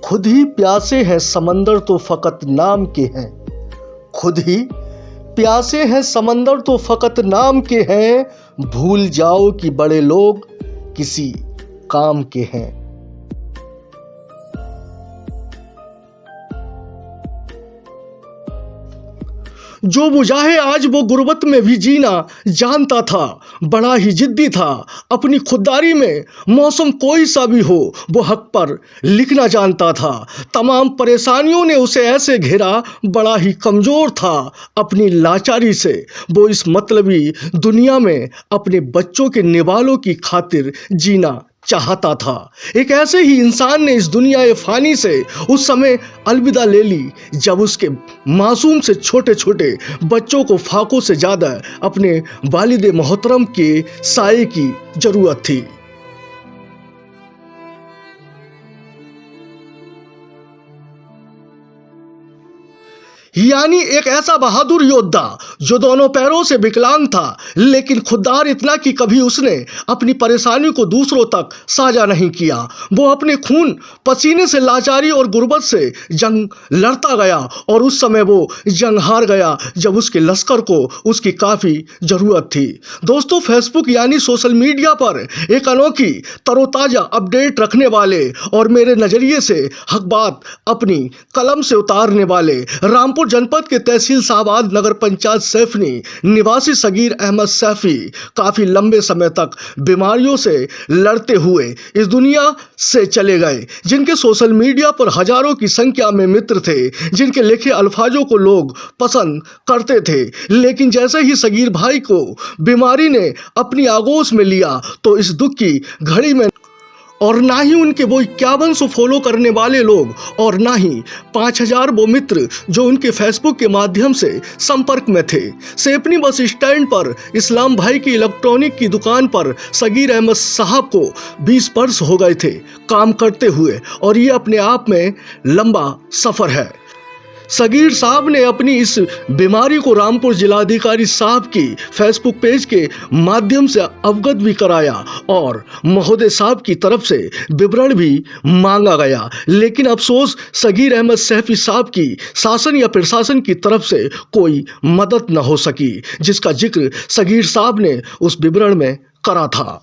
खुद ही प्यासे हैं समंदर तो फकत नाम के हैं। खुद ही प्यासे हैं समंदर तो फकत नाम के हैं। भूल जाओ कि बड़े लोग किसी काम के हैं। जो मुजाहे आज वो गुर्बत में भी जीना जानता था, बड़ा ही जिद्दी था अपनी खुददारी में। मौसम कोई सा भी हो वो हक पर लिखना जानता था। तमाम परेशानियों ने उसे ऐसे घेरा, बड़ा ही कमज़ोर था अपनी लाचारी से। वो इस मतलबी दुनिया में अपने बच्चों के निवालों की खातिर जीना चाहता था। एक ऐसे ही इंसान ने इस दुनिया फ़ानी से उस समय अलविदा ले ली जब उसके मासूम से छोटे छोटे बच्चों को फाकों से ज़्यादा अपने वालिद मोहतरम के साये की ज़रूरत थी। यानी एक ऐसा बहादुर योद्धा जो दोनों पैरों से विकलांग था, लेकिन खुददार इतना कि कभी उसने अपनी परेशानी को दूसरों तक साझा नहीं किया। वो अपने खून पसीने से लाचारी और गुर्बत से जंग लड़ता गया और उस समय वो जंग हार गया जब उसके लश्कर को उसकी काफ़ी ज़रूरत थी। दोस्तों, फेसबुक यानी सोशल मीडिया पर एक अनोखी तरोताज़ा अपडेट रखने वाले और मेरे नज़रिए से हक बात अपनी कलम से उतारने वाले रामपुर जनपद के तहसील साहबाद नगर पंचायत सैफनी निवासी सगीर अहमद सैफी काफी लंबे समय तक बीमारियों से लड़ते हुए इस दुनिया से चले गए, जिनके सोशल मीडिया पर हजारों की संख्या में मित्र थे, जिनके लिखे अल्फाजों को लोग पसंद करते थे। लेकिन जैसे ही सगीर भाई को बीमारी ने अपनी आगोश में लिया तो इस दुख की घड़ी में और ना ही उनके वो 5100 फॉलो करने वाले लोग और ना ही 5000 वो मित्र जो उनके फेसबुक के माध्यम से संपर्क में थे। सेपनी बस स्टैंड पर इस्लाम भाई की इलेक्ट्रॉनिक की दुकान पर सगीर अहमद साहब को 20 वर्ष हो गए थे काम करते हुए, और ये अपने आप में लंबा सफ़र है। सगीर साहब ने अपनी इस बीमारी को रामपुर जिलाधिकारी साहब की फेसबुक पेज के माध्यम से अवगत भी कराया और महोदय साहब की तरफ से विवरण भी मांगा गया। लेकिन अफसोस सगीर अहमद सैफी साहब की शासन या प्रशासन की तरफ से कोई मदद न हो सकी, जिसका जिक्र सगीर साहब ने उस विवरण में करा था।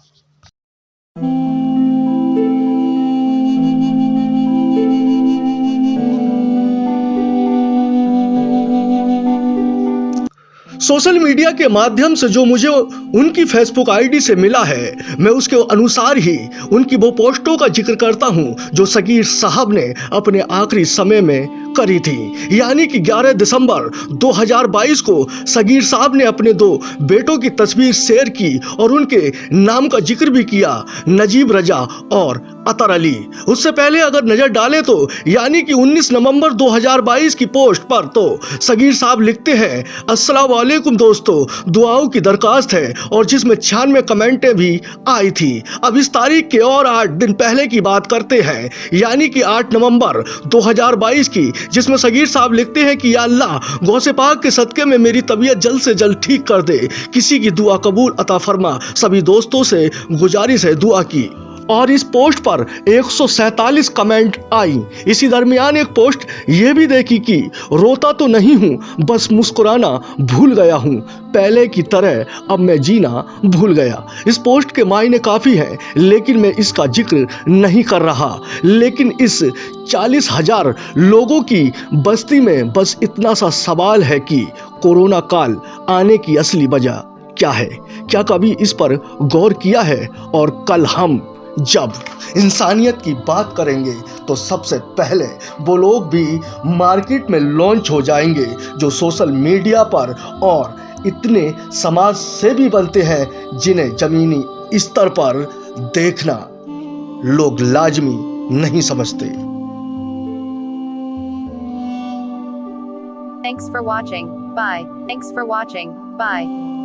सोशल मीडिया के माध्यम से जो मुझे उनकी फेसबुक आईडी से मिला है, मैं उसके अनुसार ही उनकी वो पोस्टों का जिक्र करता हूं जो सगीर साहब ने अपने आखिरी समय में करी थी। यानी कि 11 दिसंबर 2022 को सगीर साहब ने अपने 2 बेटों की तस्वीर शेयर की और उनके नाम का जिक्र भी किया, नजीब रजा और अतर अली। उससे पहले अगर नजर डालें तो यानी कि 19 नवंबर 2022 की पोस्ट पर तो सगीर साहब लिखते हैं, अस्सलाम वालेकुम दोस्तों, दुआओं की दरखास्त है, और जिसमें 96 कमेंटें भी आई थी। अब इस तारीख के और 8 दिन पहले की बात करते हैं, यानी कि 8 नवंबर 2022 की, जिसमें सगीर साहब लिखते हैं कि या अल्लाह, गौसे पाक के सदके में मेरी तबीयत जल्द से जल्द ठीक कर दे, किसी की दुआ कबूल अता फरमा, सभी दोस्तों से गुजारिश है दुआ की। और इस पोस्ट पर 147 कमेंट आई। इसी दरमियान एक पोस्ट ये भी देखी कि रोता तो नहीं हूँ, बस मुस्कुराना भूल गया हूँ, पहले की तरह अब मैं जीना भूल गया। इस पोस्ट के मायने काफ़ी हैं, लेकिन मैं इसका जिक्र नहीं कर रहा। लेकिन इस 40,000 लोगों की बस्ती में बस इतना सा सवाल है कि कोरोना काल आने की असली वजह क्या है? क्या कभी इस पर गौर किया है? और कल हम जब इंसानियत की बात करेंगे तो सबसे पहले वो लोग भी मार्केट में लॉन्च हो जाएंगे जो सोशल मीडिया पर और इतने समाज सेवी बनते हैं जिन्हें जमीनी स्तर पर देखना लोग लाजमी नहीं समझते। Thanks for watching. Bye. Thanks for watching. Bye.